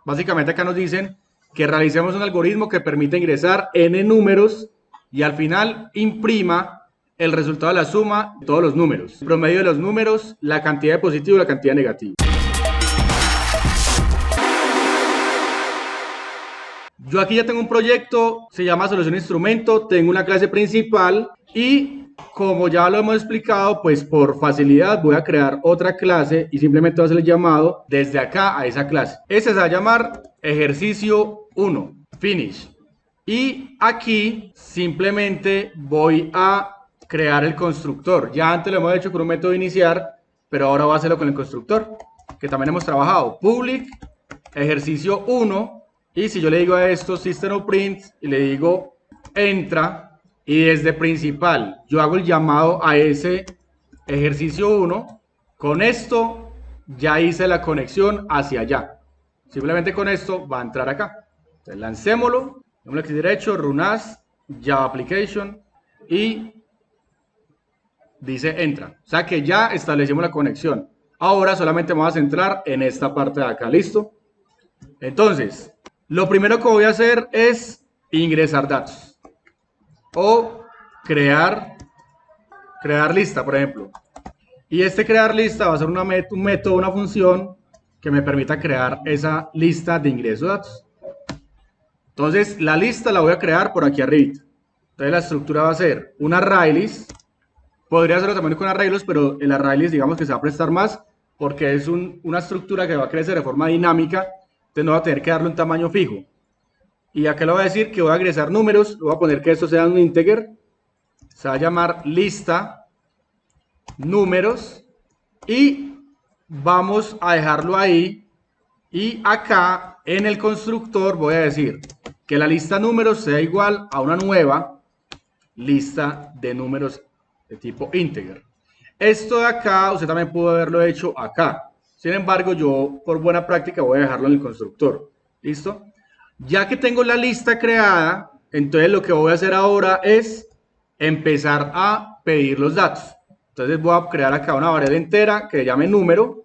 Básicamente acá nos dicen que realicemos un algoritmo que permite ingresar n números y al final imprima el resultado de la suma de todos los números. El promedio de los números, la cantidad de positivo y la cantidad de negativo. Yo aquí ya tengo un proyecto, se llama Solución Instrumento, tengo una clase principal y como ya lo hemos explicado, pues por facilidad voy a crear otra clase y simplemente voy a hacer el llamado desde acá a esa clase. Este se va a llamar ejercicio 1, finish. Y aquí simplemente voy a crear el constructor. Ya antes lo hemos hecho con un método iniciar, pero ahora voy a hacerlo con el constructor, que también hemos trabajado. Public, ejercicio 1. Y si yo le digo a esto system.out.print y le digo entra y desde principal yo hago el llamado a ese ejercicio 1, con esto ya hice la conexión hacia allá. Simplemente con esto va a entrar acá. Entonces lancémoslo, damos clic derecho, run as, Java application y dice entra. O sea que ya establecimos la conexión. Ahora solamente vamos a centrar en esta parte de acá, ¿listo? Entonces, lo primero que voy a hacer es ingresar datos o crear lista, por ejemplo. Y este crear lista va a ser un método, una función que me permita crear esa lista de ingreso de datos. Entonces, la lista la voy a crear por aquí arriba. Entonces, la estructura va a ser un ArrayList. Podría hacerlo también con ArrayList, pero el ArrayList digamos que se va a prestar más porque es una estructura que va a crecer de forma dinámica. Entonces no va a tener que darle un tamaño fijo. Y acá le voy a decir que voy a agregar números. Voy a poner que esto sea un integer. Se va a llamar lista números. Y vamos a dejarlo ahí. Y acá en el constructor voy a decir que la lista números sea igual a una nueva lista de números de tipo integer. Esto de acá usted también pudo haberlo hecho acá. Sin embargo, yo por buena práctica voy a dejarlo en el constructor. ¿Listo? Ya que tengo la lista creada, entonces lo que voy a hacer ahora es empezar a pedir los datos. Entonces voy a crear acá una variable entera que se llame número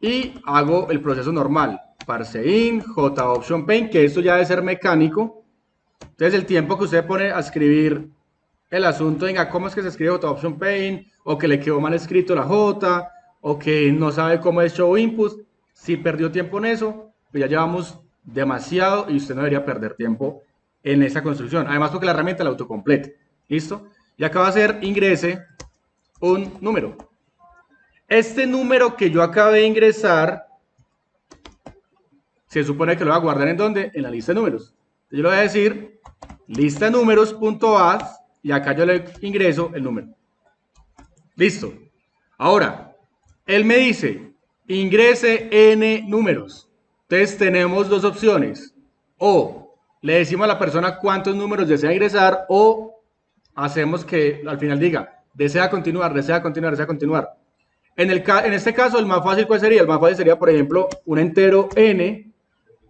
y hago el proceso normal. ParseInt, JOptionPaint, que esto ya debe ser mecánico. Entonces el tiempo que usted pone a escribir el asunto, venga, ¿cómo es que se escribe JOptionPaint? O que le quedó mal escrito la J, o que no sabe cómo es show input. Si perdió tiempo en eso, pues ya llevamos demasiado y usted no debería perder tiempo en esa construcción. Además porque la herramienta la autocomplete. ¿Listo? Y acá va a ser ingrese un número. Este número que yo acabé de ingresar, se supone que lo va a guardar ¿en dónde? En la lista de números. Yo le voy a decir lista de números.add y acá yo le ingreso el número. Listo. Ahora, él me dice, ingrese n números. Entonces tenemos dos opciones. O le decimos a la persona cuántos números desea ingresar o hacemos que al final diga, desea continuar, desea continuar, desea continuar. En este caso, el más fácil, ¿cuál sería? El más fácil sería, por ejemplo, un entero n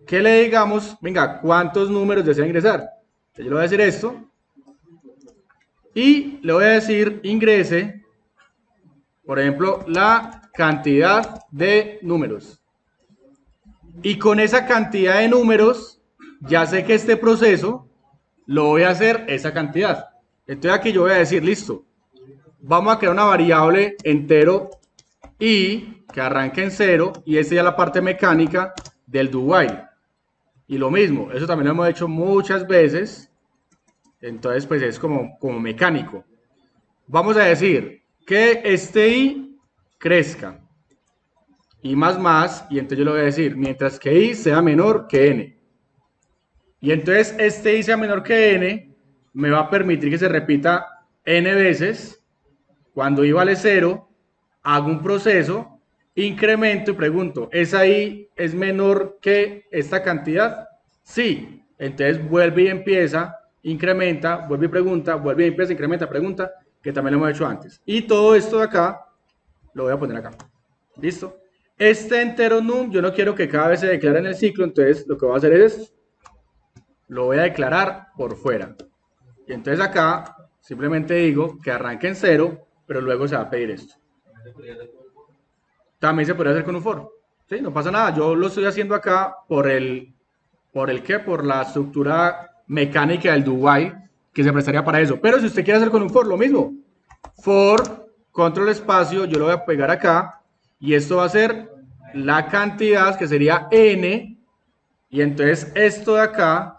que le digamos, venga, ¿cuántos números desea ingresar? Entonces yo le voy a decir esto y le voy a decir ingrese, por ejemplo, la cantidad de números. Y con esa cantidad de números, ya sé que este proceso lo voy a hacer esa cantidad. Entonces aquí yo voy a decir, listo, vamos a crear una variable entero y que arranque en 0 y esta ya es la parte mecánica del do while. Y lo mismo, eso también lo hemos hecho muchas veces. Entonces pues es como mecánico. Vamos a decir que este i crezca. Y más, y entonces yo le voy a decir, mientras que i sea menor que n. Y entonces este i sea menor que n, me va a permitir que se repita n veces. Cuando i vale 0, hago un proceso, incremento y pregunto, ¿esa i es menor que esta cantidad? Sí. Entonces vuelve y empieza, incrementa, vuelve y pregunta, vuelve y empieza, incrementa, pregunta, que también lo hemos hecho antes. Y todo esto de acá, lo voy a poner acá. ¿Listo? Este entero num, yo no quiero que cada vez se declare en el ciclo, entonces lo que voy a hacer es esto. Lo voy a declarar por fuera. Y entonces acá, simplemente digo que arranque en 0, pero luego se va a pedir esto. También se puede hacer con un for. ¿Sí? No pasa nada, yo lo estoy haciendo acá por por la estructura mecánica del do while que se prestaría para eso. Pero si usted quiere hacer con un for, lo mismo. For, control espacio, yo lo voy a pegar acá y esto va a ser la cantidad que sería n, y entonces esto de acá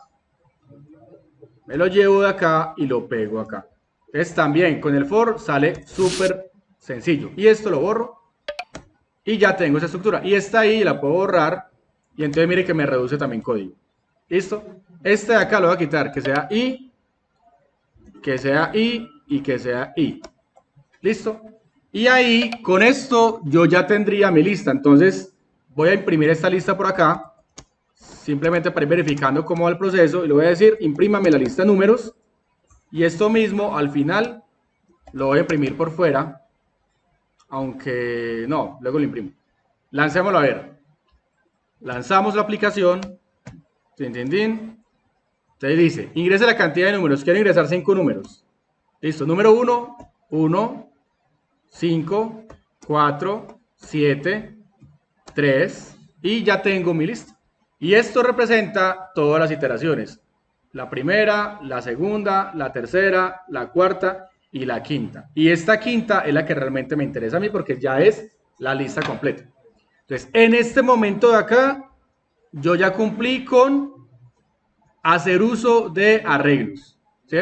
me lo llevo de acá y lo pego acá. Entonces también con el for sale súper sencillo. Y esto lo borro y ya tengo esa estructura. Y esta ahí la puedo borrar y entonces mire que me reduce también código. ¿Listo? Este de acá lo voy a quitar, que sea i, que sea i y que sea i. ¿Listo? Y ahí, con esto, yo ya tendría mi lista. Entonces, voy a imprimir esta lista por acá, simplemente para ir verificando cómo va el proceso. Y le voy a decir, imprímame la lista de números. Y esto mismo, al final, lo voy a imprimir por fuera. Aunque, no, luego lo imprimo. Lancémoslo a ver. Lanzamos la aplicación. Tin, tin, tin. Entonces dice, ingrese la cantidad de números. Quiero ingresar 5 números. Listo, número 1, 1, 5, 4, 7, 3 y ya tengo mi lista. Y esto representa todas las iteraciones. La primera, la segunda, la tercera, la cuarta y la quinta. Y esta quinta es la que realmente me interesa a mí porque ya es la lista completa. Entonces, en este momento de acá, yo ya cumplí con hacer uso de arreglos. ¿Sí?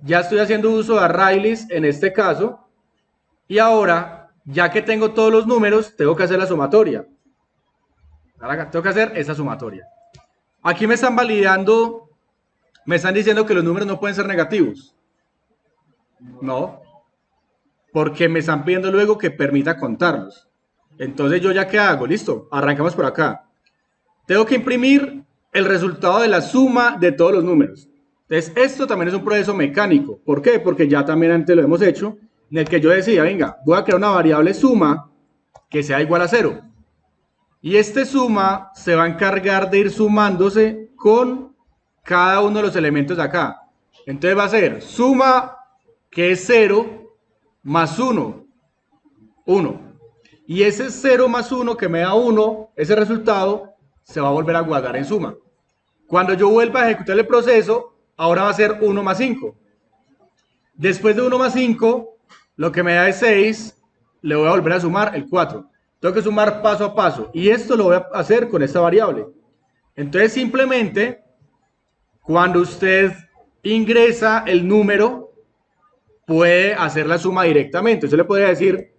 Ya estoy haciendo uso de arrays en este caso. Y ahora, ya que tengo todos los números, tengo que hacer la sumatoria. Ahora tengo que hacer esa sumatoria. Aquí me están validando, me están diciendo que los números no pueden ser negativos. No, porque me están pidiendo luego que permita contarlos. Entonces, ¿yo ya qué hago? Listo, arrancamos por acá. Tengo que imprimir el resultado de la suma de todos los números. Entonces, esto también es un proceso mecánico. ¿Por qué? Porque ya también antes lo hemos hecho, en el que yo decía, venga, voy a crear una variable suma que sea igual a 0. Y este suma se va a encargar de ir sumándose con cada uno de los elementos de acá. Entonces va a ser suma, que es 0, más 1, 1. Y ese 0 más 1 que me da 1, ese resultado, se va a volver a guardar en suma. Cuando yo vuelva a ejecutar el proceso, ahora va a ser 1 más 5. Después de 1 más 5, lo que me da es 6, le voy a volver a sumar el 4. Tengo que sumar paso a paso. Y esto lo voy a hacer con esta variable. Entonces, simplemente, cuando usted ingresa el número, puede hacer la suma directamente. Entonces, le podría decir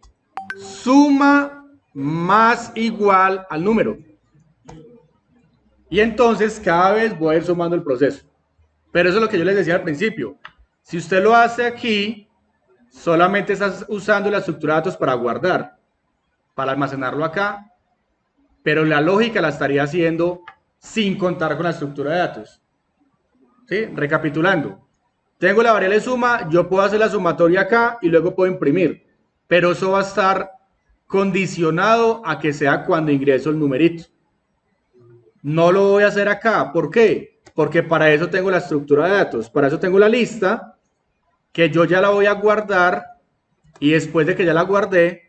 suma más igual al número. Y entonces, cada vez voy a ir sumando el proceso. Pero eso es lo que yo les decía al principio. Si usted lo hace aquí, solamente estás usando la estructura de datos para guardar, para almacenarlo acá, pero la lógica la estaría haciendo sin contar con la estructura de datos. ¿Sí? Recapitulando, tengo la variable suma, yo puedo hacer la sumatoria acá y luego puedo imprimir, pero eso va a estar condicionado a que sea cuando ingreso el numerito. No lo voy a hacer acá, ¿por qué? Porque para eso tengo la estructura de datos, para eso tengo la lista, que yo ya la voy a guardar y después de que ya la guardé,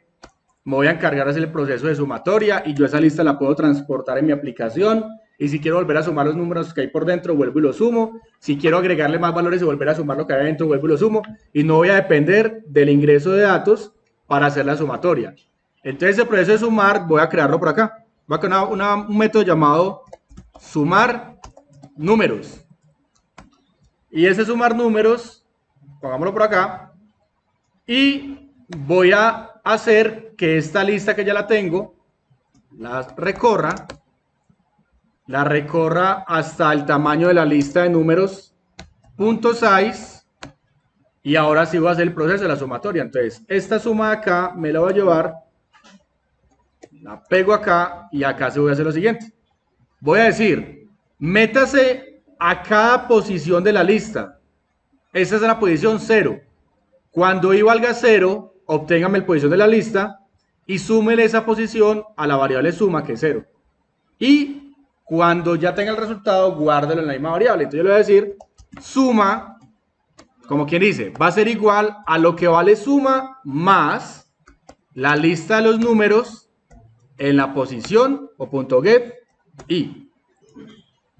me voy a encargar de hacer el proceso de sumatoria y yo esa lista la puedo transportar en mi aplicación y si quiero volver a sumar los números que hay por dentro, vuelvo y los sumo. Si quiero agregarle más valores y volver a sumar lo que hay adentro, vuelvo y lo sumo y no voy a depender del ingreso de datos para hacer la sumatoria. Entonces el proceso de sumar voy a crearlo por acá. Voy a crear un método llamado sumar números. Y ese sumar números, pongámoslo por acá, y voy a hacer que esta lista que ya la tengo, la recorra hasta el tamaño de la lista de números .size y ahora sí voy a hacer el proceso de la sumatoria. Entonces, esta suma de acá me la voy a llevar, la pego acá y acá se voy a hacer lo siguiente. Voy a decir, métase a cada posición de la lista. Esta es la posición 0. Cuando i valga 0, obténgame la posición de la lista y súmele esa posición a la variable suma, que es 0. Y cuando ya tenga el resultado, guárdelo en la misma variable. Entonces yo le voy a decir suma, como quien dice, va a ser igual a lo que vale suma más la lista de los números en la posición o punto get y.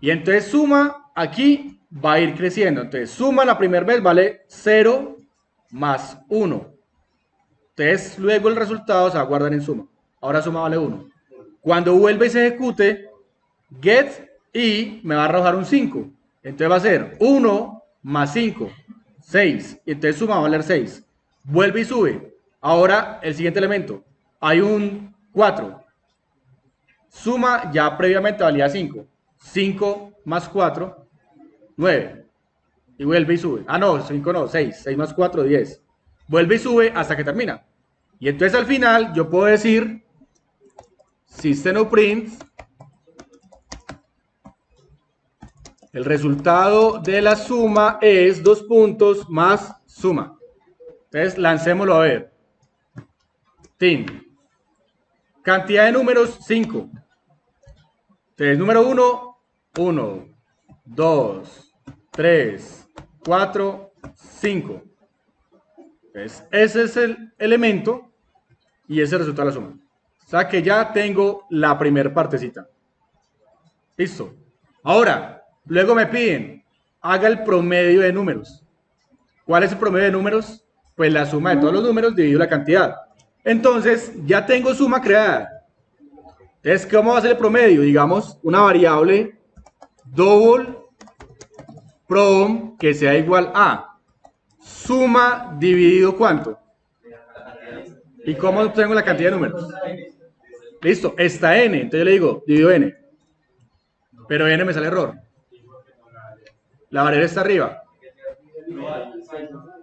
Y entonces suma aquí va a ir creciendo. Entonces suma la primera vez vale 0 más 1. Entonces luego el resultado se va a guardar en suma. Ahora suma vale 1. Cuando vuelve y se ejecute, get y me va a arrojar un 5. Entonces va a ser 1 más 5, 6. Y entonces suma va a valer 6. Vuelve y sube. Ahora el siguiente elemento. Hay un 4. Suma ya previamente valía 5. 5 más 4, 9. Y vuelve y sube. Ah, no, 5 no, 6. 6 más 4, 10. Vuelve y sube hasta que termina. Y entonces al final yo puedo decir System.out.print. El resultado de la suma es 2 puntos más suma. Entonces lancémoslo a ver. Tin. Cantidad de números 5. Entonces número 1, 1, 2, 3, 4, 5. Entonces ese es el elemento y ese resulta la suma. O sea que ya tengo la primera partecita. Listo. Ahora, luego me piden, haga el promedio de números. ¿Cuál es el promedio de números? Pues la suma de todos los números dividido la cantidad. Entonces, ya tengo suma creada. Entonces, ¿cómo va a ser el promedio? Digamos, una variable double prom que sea igual a suma dividido ¿cuánto? ¿Y cómo obtengo la cantidad de números? Listo, está n, entonces yo le digo, divido n. Pero n me sale error. La variable está arriba.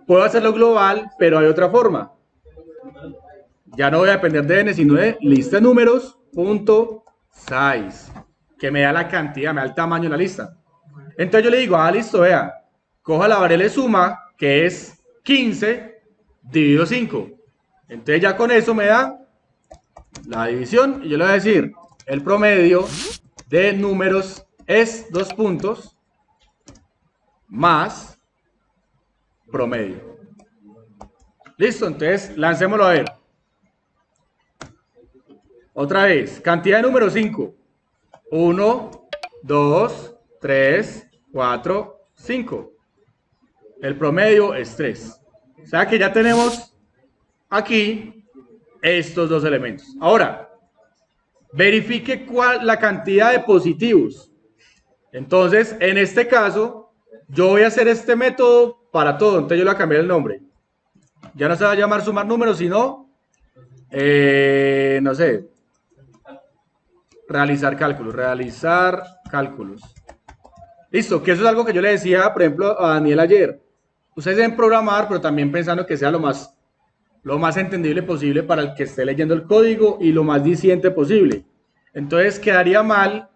Puedo hacerlo global, pero hay otra forma. Ya no voy a depender de n, sino de lista de números, punto size, que me da la cantidad, me da el tamaño de la lista. Entonces yo le digo, listo, vea, coja la variable suma, que es 15, dividido 5. Entonces ya con eso me da la división, y yo le voy a decir, el promedio de números es 2 puntos, más promedio. Listo, entonces lancémoslo a ver. Otra vez, cantidad de números 5. 1, 2, 3, 4, 5. El promedio es 3. O sea que ya tenemos aquí estos dos elementos. Ahora, verifique la cantidad de positivos. Entonces, en este caso, yo voy a hacer este método para todo. Entonces yo le voy a cambiar el nombre. Ya no se va a llamar sumar números, sino, no sé, realizar cálculos. Listo, que eso es algo que yo le decía, por ejemplo, a Daniel ayer. Ustedes deben programar, pero también pensando que sea lo más entendible posible para el que esté leyendo el código y lo más diciente posible. Entonces quedaría mal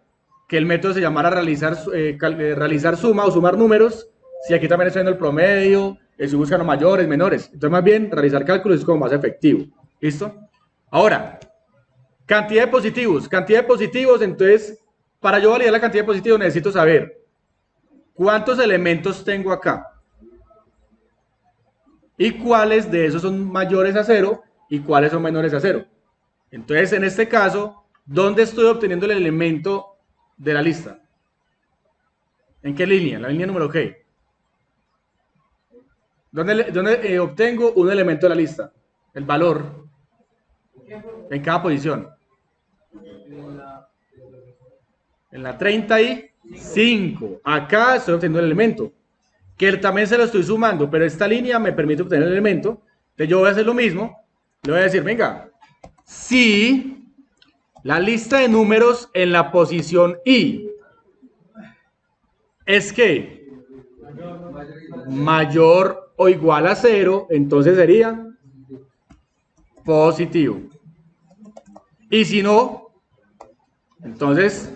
que el método se llamara realizar suma o sumar números, si aquí también estoy viendo el promedio, estoy buscando mayores, menores. Entonces más bien realizar cálculos es como más efectivo. ¿Listo? Ahora, cantidad de positivos. Cantidad de positivos, entonces, para yo validar la cantidad de positivos necesito saber cuántos elementos tengo acá. Y cuáles de esos son mayores a 0 y cuáles son menores a 0. Entonces, en este caso, ¿dónde estoy obteniendo el elemento de la lista? ¿En qué línea? ¿La línea número qué? ¿Dónde obtengo un elemento de la lista? El valor en cada posición. En la 35. Acá estoy obteniendo el elemento, que también se lo estoy sumando, pero esta línea me permite obtener el elemento. Entonces yo voy a hacer lo mismo. Le voy a decir, venga, si la lista de números en la posición I es que mayor o igual a 0, entonces sería positivo. Y si no, entonces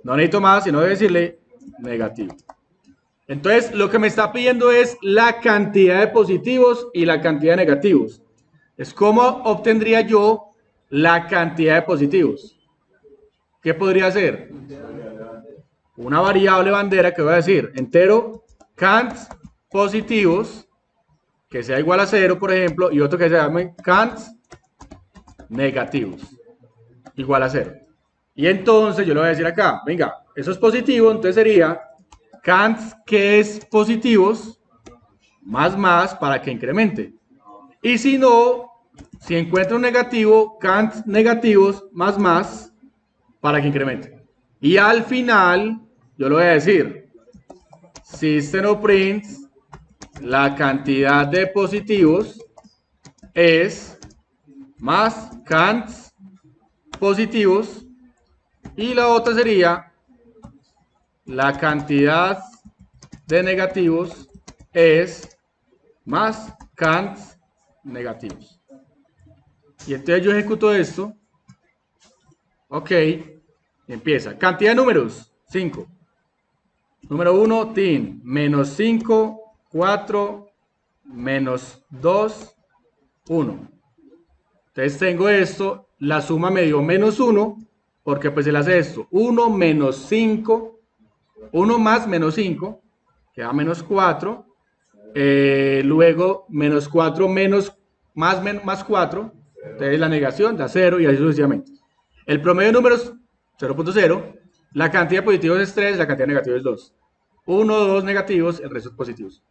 no necesito más, sino decirle negativo. Entonces, lo que me está pidiendo es la cantidad de positivos y la cantidad de negativos. Es cómo obtendría yo la cantidad de positivos. ¿Qué podría ser? Una variable bandera que voy a decir, entero cant positivos, que sea igual a 0, por ejemplo, y otro que se llame cant negativos. igual a 0. Y entonces yo le voy a decir acá, venga, eso es positivo, entonces sería cant que es positivos más para que incremente. Y si no, si encuentro un negativo, cant negativos más para que incremente. Y al final, yo le voy a decir, system of prints, la cantidad de positivos es más cant positivos, y la otra sería la cantidad de negativos es más cant negativos. Y entonces yo ejecuto esto. Ok. Empieza. Cantidad de números. 5. Número 1, tin. Menos 5, 4, menos 2, 1. Entonces tengo esto. La suma me dio menos 1. Porque pues él hace esto. 1 menos 5. 1 más menos 5. Queda menos 4. Luego menos 4 menos más 4. Entonces la negación da 0 y así sucesivamente. El promedio de números 0.0. La cantidad de positivos es 3, la cantidad de negativos es 2. 1, 2 negativos, el resto es positivos.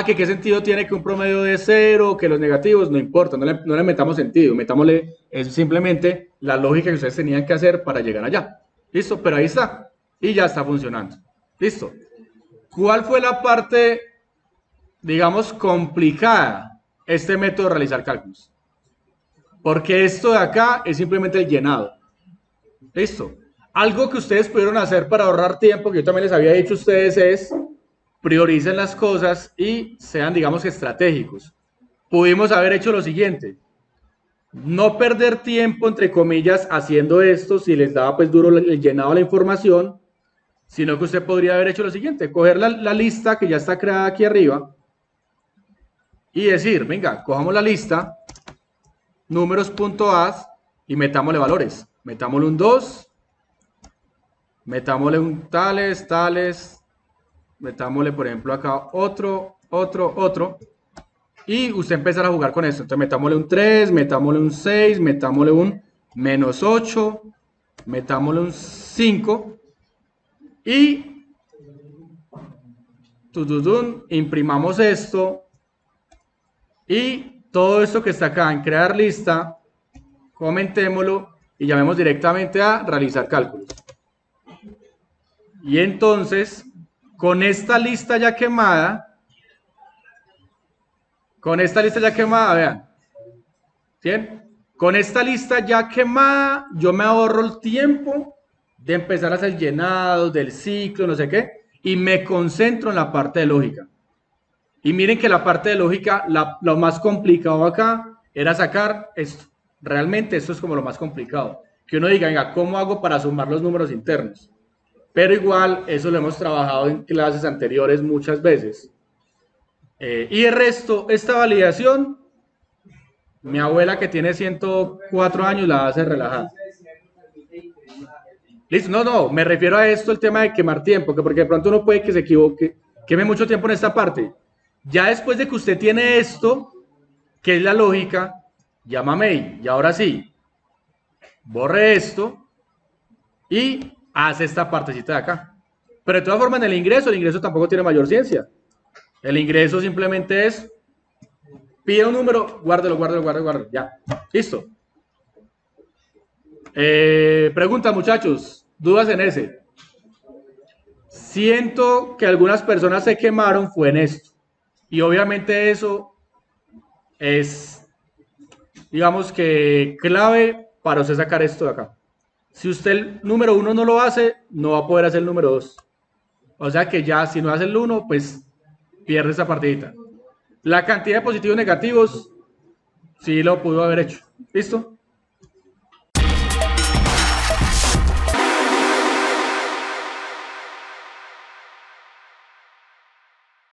Que qué sentido tiene que un promedio de 0, que los negativos, no importa, no le metamos sentido, metámosle, es simplemente la lógica que ustedes tenían que hacer para llegar allá. ¿Listo? Pero ahí está. Y ya está funcionando. ¿Listo? ¿Cuál fue la parte, digamos, complicada este método de realizar cálculos? Porque esto de acá es simplemente el llenado. ¿Listo? Algo que ustedes pudieron hacer para ahorrar tiempo, que yo también les había dicho a ustedes, es prioricen las cosas y sean, digamos, estratégicos. Pudimos haber hecho lo siguiente: no perder tiempo, entre comillas, haciendo esto si les daba pues duro el llenado de la información, sino que usted podría haber hecho lo siguiente: coger la lista que ya está creada aquí arriba y decir, venga, cojamos la lista, números.as, y metámosle valores. Metámosle un 2, metámosle un tales, metámosle, por ejemplo, acá otro, y usted empezará a jugar con esto. Entonces metámosle un 3, metámosle un 6, metámosle un menos 8, metámosle un 5, y imprimamos esto, y todo esto que está acá en crear lista, comentémoslo y llamemos directamente a realizar cálculos. Y entonces, con esta lista ya quemada, vean, ¿bien? Con esta lista ya quemada, yo me ahorro el tiempo de empezar a hacer llenados del ciclo, no sé qué, y me concentro en la parte de lógica. Y miren que la parte de lógica, lo más complicado acá era sacar esto. Realmente esto es como lo más complicado. Que uno diga, venga, ¿cómo hago para sumar los números internos? Pero igual, eso lo hemos trabajado en clases anteriores muchas veces. Y el resto, esta validación, mi abuela que tiene 104 años la hace relajar. Listo, no, me refiero a esto, el tema de quemar tiempo, que porque de pronto uno puede que se equivoque, queme mucho tiempo en esta parte. Ya después de que usted tiene esto, que es la lógica, llama a mail, y ahora sí, borre esto y hace esta partecita de acá. Pero de todas formas, en el ingreso tampoco tiene mayor ciencia. El ingreso simplemente es, pide un número, guárdelo, ya, listo. Pregunta, muchachos, dudas en ese. Siento que algunas personas se quemaron fue en esto. Y obviamente eso es, digamos que clave para usted sacar esto de acá. Si usted el número 1 no lo hace, no va a poder hacer el número 2. O sea que ya si no hace el 1, pues pierde esa partidita. La cantidad de positivos y negativos sí lo pudo haber hecho. ¿Listo?